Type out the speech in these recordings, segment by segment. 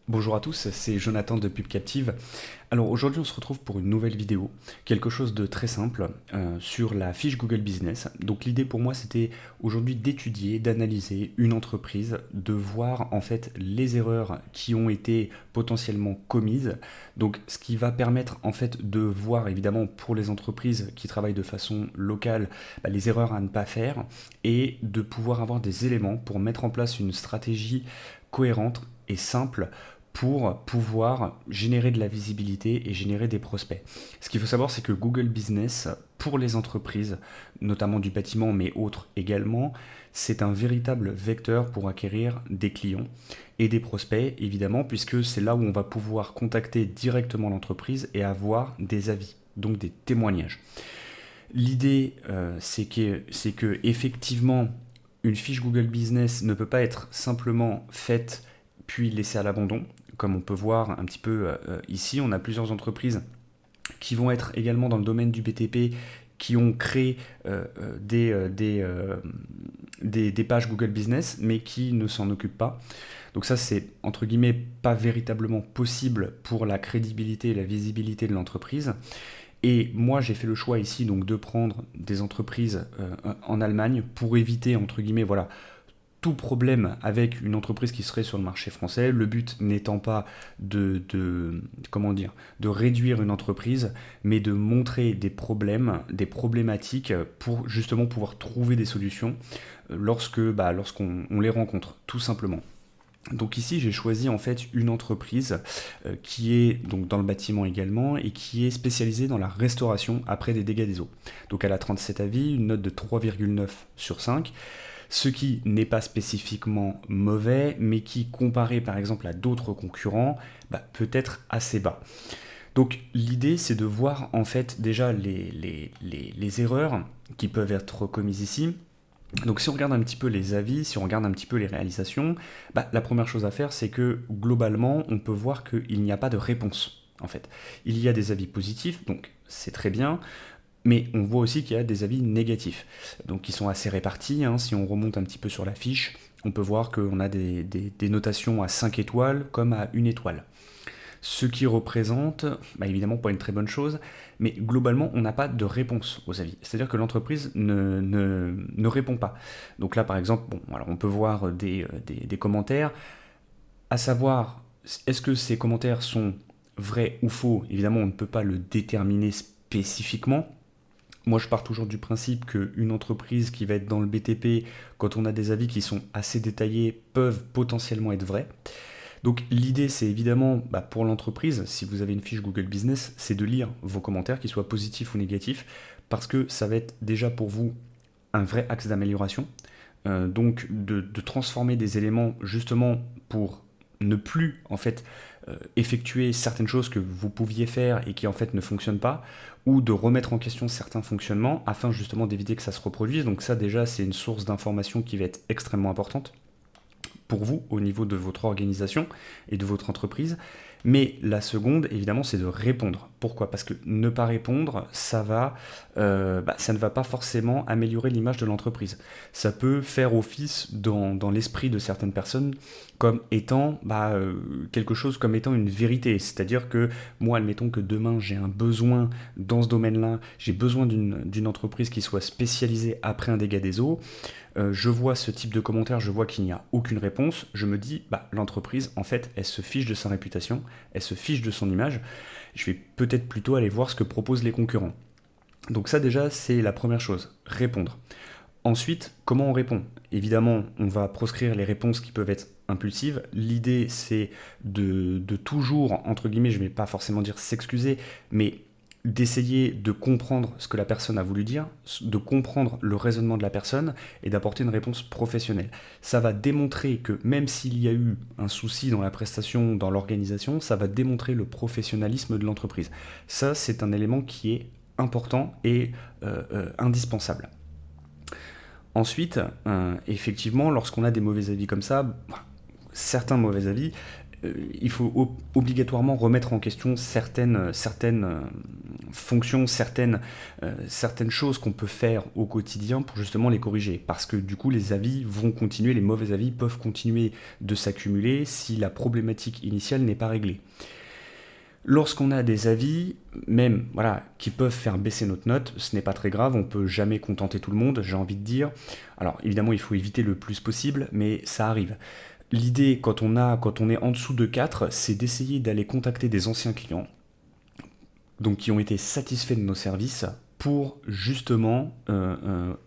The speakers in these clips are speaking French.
Bonjour à tous, c'est Jonathan de Pub Captive. Alors aujourd'hui on se retrouve pour une nouvelle vidéo, quelque chose de très simple sur la fiche Google Business. Donc l'idée pour moi c'était aujourd'hui d'étudier, d'analyser une entreprise, de voir en fait les erreurs qui ont été potentiellement commises. Donc ce qui va permettre en fait de voir évidemment pour les entreprises qui travaillent de façon locale les erreurs à ne pas faire et de pouvoir avoir des éléments pour mettre en place une stratégie cohérente et simple pour pouvoir générer de la visibilité et générer des prospects. Ce qu'il faut savoir, c'est que Google Business, pour les entreprises, notamment du bâtiment, mais autres également, c'est un véritable vecteur pour acquérir des clients et des prospects, évidemment, puisque c'est là où on va pouvoir contacter directement l'entreprise et avoir des avis, donc des témoignages. L'idée, c'est que effectivement, une fiche Google Business ne peut pas être simplement faite puis laissée à l'abandon. Comme on peut voir un petit peu ici, on a plusieurs entreprises qui vont être également dans le domaine du BTP, qui ont créé des pages Google Business, mais qui ne s'en occupent pas. Donc ça, c'est entre guillemets pas véritablement possible pour la crédibilité et la visibilité de l'entreprise. Et moi, j'ai fait le choix ici donc de prendre des entreprises en Allemagne pour éviter entre guillemets voilà tout problème avec une entreprise qui serait sur le marché français. Le but n'étant pas comment dire, de réduire une entreprise, mais de montrer des problèmes, des problématiques pour justement pouvoir trouver des solutions lorsqu'on les rencontre, tout simplement. Donc ici, j'ai choisi en fait une entreprise qui est donc dans le bâtiment également et qui est spécialisée dans la restauration après des dégâts des eaux. Donc elle a 37 avis, une note de 3,9 sur 5, ce qui n'est pas spécifiquement mauvais, mais qui, comparé par exemple à d'autres concurrents, peut être assez bas. Donc l'idée, c'est de voir en fait déjà les erreurs qui peuvent être commises ici. Donc si on regarde un petit peu les avis, si on regarde un petit peu les réalisations, la première chose à faire, c'est que globalement, on peut voir qu'il n'y a pas de réponse. En fait, il y a des avis positifs, donc c'est très bien, mais on voit aussi qu'il y a des avis négatifs, donc qui sont assez répartis. Si on remonte un petit peu sur la fiche, on peut voir qu'on a des notations à 5 étoiles comme à 1 étoile. Ce qui représente, évidemment pas une très bonne chose, mais globalement on n'a pas de réponse aux avis. C'est-à-dire que l'entreprise ne répond pas. Donc là par exemple, alors on peut voir des commentaires, à savoir est-ce que ces commentaires sont vrais ou faux. Évidemment on ne peut pas le déterminer spécifiquement. Moi, je pars toujours du principe qu'une entreprise qui va être dans le BTP, quand on a des avis qui sont assez détaillés, peuvent potentiellement être vrais. Donc l'idée, c'est évidemment pour l'entreprise, si vous avez une fiche Google Business, c'est de lire vos commentaires, qu'ils soient positifs ou négatifs, parce que ça va être déjà pour vous un vrai axe d'amélioration. Donc de transformer des éléments justement pour ne plus en fait effectuer certaines choses que vous pouviez faire et qui en fait ne fonctionnent pas, ou de remettre en question certains fonctionnements afin justement d'éviter que ça se reproduise. Donc ça déjà c'est une source d'information qui va être extrêmement importante pour vous au niveau de votre organisation et de votre entreprise. Mais la seconde, évidemment, c'est de répondre. Pourquoi? Parce que ne pas répondre, ça ne va pas forcément améliorer l'image de l'entreprise. Ça peut faire office dans l'esprit de certaines personnes comme étant quelque chose comme étant une vérité. C'est-à-dire que moi, admettons que demain j'ai un besoin dans ce domaine-là, j'ai besoin d'une entreprise qui soit spécialisée après un dégât des eaux. Je vois ce type de commentaire, je vois qu'il n'y a aucune réponse, je me dis, l'entreprise, en fait, elle se fiche de sa réputation, elle se fiche de son image, je vais peut-être plutôt aller voir ce que proposent les concurrents. Donc ça déjà, c'est la première chose, répondre. Ensuite, comment on répond? Évidemment, on va proscrire les réponses qui peuvent être impulsives. L'idée, c'est de toujours, entre guillemets, je ne vais pas forcément dire s'excuser, mais d'essayer de comprendre ce que la personne a voulu dire, de comprendre le raisonnement de la personne et d'apporter une réponse professionnelle. Ça va démontrer que même s'il y a eu un souci dans la prestation, dans l'organisation, ça va démontrer le professionnalisme de l'entreprise. Ça, c'est un élément qui est important et indispensable. Ensuite, effectivement, lorsqu'on a des mauvais avis comme ça, certains mauvais avis, il faut obligatoirement remettre en question certaines fonctions, certaines choses qu'on peut faire au quotidien pour justement les corriger. Parce que du coup, les avis vont continuer, les mauvais avis peuvent continuer de s'accumuler si la problématique initiale n'est pas réglée. Lorsqu'on a des avis, même voilà, qui peuvent faire baisser notre note, ce n'est pas très grave, on peut jamais contenter tout le monde, j'ai envie de dire. Alors évidemment, il faut éviter le plus possible, mais ça arrive. L'idée, quand on est en dessous de 4, c'est d'essayer d'aller contacter des anciens clients, donc qui ont été satisfaits de nos services, pour justement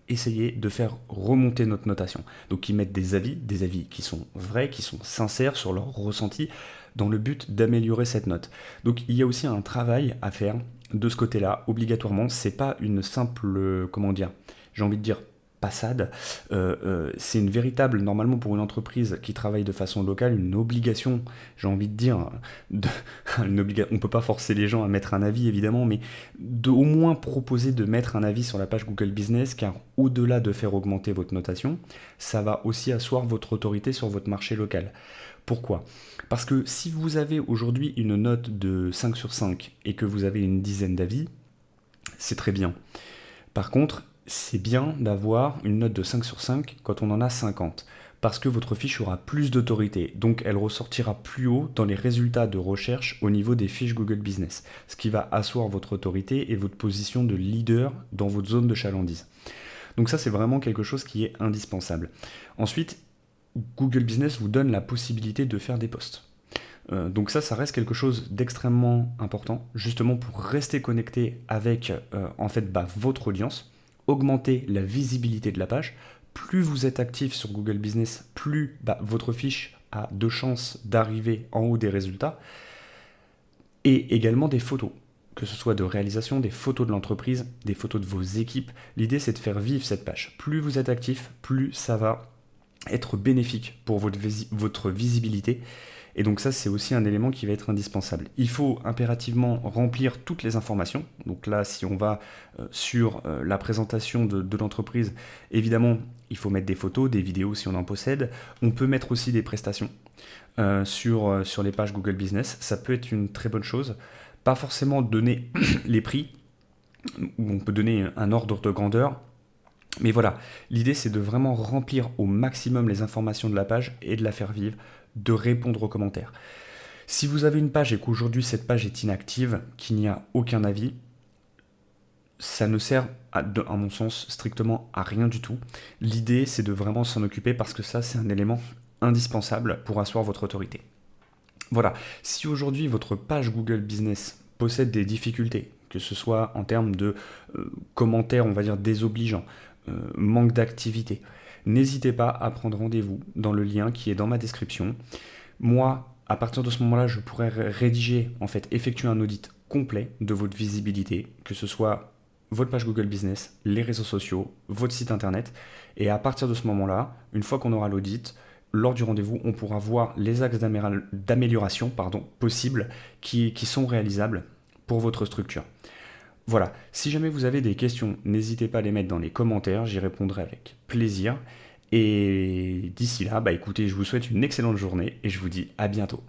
essayer de faire remonter notre notation. Donc ils mettent des avis qui sont vrais, qui sont sincères sur leur ressenti, dans le but d'améliorer cette note. Donc il y a aussi un travail à faire de ce côté-là, obligatoirement. C'est pas une simple, comment dire, j'ai envie de dire passade. C'est une véritable, normalement pour une entreprise qui travaille de façon locale, une obligation, j'ai envie de dire, on peut pas forcer les gens à mettre un avis évidemment, mais au moins proposer de mettre un avis sur la page Google Business, car au-delà de faire augmenter votre notation, ça va aussi asseoir votre autorité sur votre marché local. Pourquoi ? Parce que si vous avez aujourd'hui une note de 5 sur 5 et que vous avez une dizaine d'avis, c'est très bien. Par contre, c'est bien d'avoir une note de 5 sur 5 quand on en a 50, parce que votre fiche aura plus d'autorité, donc elle ressortira plus haut dans les résultats de recherche au niveau des fiches Google Business, ce qui va asseoir votre autorité et votre position de leader dans votre zone de chalandise. Donc ça, c'est vraiment quelque chose qui est indispensable. Ensuite, Google Business vous donne la possibilité de faire des posts. Donc ça reste quelque chose d'extrêmement important, justement pour rester connecté avec votre audience, augmenter la visibilité de la page. Plus vous êtes actif sur Google Business, plus votre fiche a de chances d'arriver en haut des résultats. Et également des photos, que ce soit de réalisation, des photos de l'entreprise, des photos de vos équipes. L'idée, c'est de faire vivre cette page. Plus vous êtes actif, plus ça va être bénéfique pour votre visibilité. Et donc ça, c'est aussi un élément qui va être indispensable. Il faut impérativement remplir toutes les informations. Donc là, si on va sur la présentation de l'entreprise, évidemment, il faut mettre des photos, des vidéos si on en possède. On peut mettre aussi des prestations sur les pages Google Business. Ça peut être une très bonne chose. Pas forcément donner les prix, où on peut donner un ordre de grandeur. Mais voilà, l'idée c'est de vraiment remplir au maximum les informations de la page et de la faire vivre, de répondre aux commentaires. Si vous avez une page et qu'aujourd'hui cette page est inactive, qu'il n'y a aucun avis, ça ne sert à mon sens strictement à rien du tout. L'idée c'est de vraiment s'en occuper parce que ça c'est un élément indispensable pour asseoir votre autorité. Voilà, si aujourd'hui votre page Google Business possède des difficultés, que ce soit en termes de commentaires on va dire désobligeants, manque d'activité, n'hésitez pas à prendre rendez-vous dans le lien qui est dans ma description. Moi, à partir de ce moment-là, je pourrais effectuer un audit complet de votre visibilité, que ce soit votre page Google Business, les réseaux sociaux, votre site internet. Et à partir de ce moment-là, une fois qu'on aura l'audit, lors du rendez-vous, on pourra voir les axes d'amélioration possibles qui sont réalisables pour votre structure. Voilà, si jamais vous avez des questions, n'hésitez pas à les mettre dans les commentaires, j'y répondrai avec plaisir. Et d'ici là, écoutez, je vous souhaite une excellente journée et je vous dis à bientôt.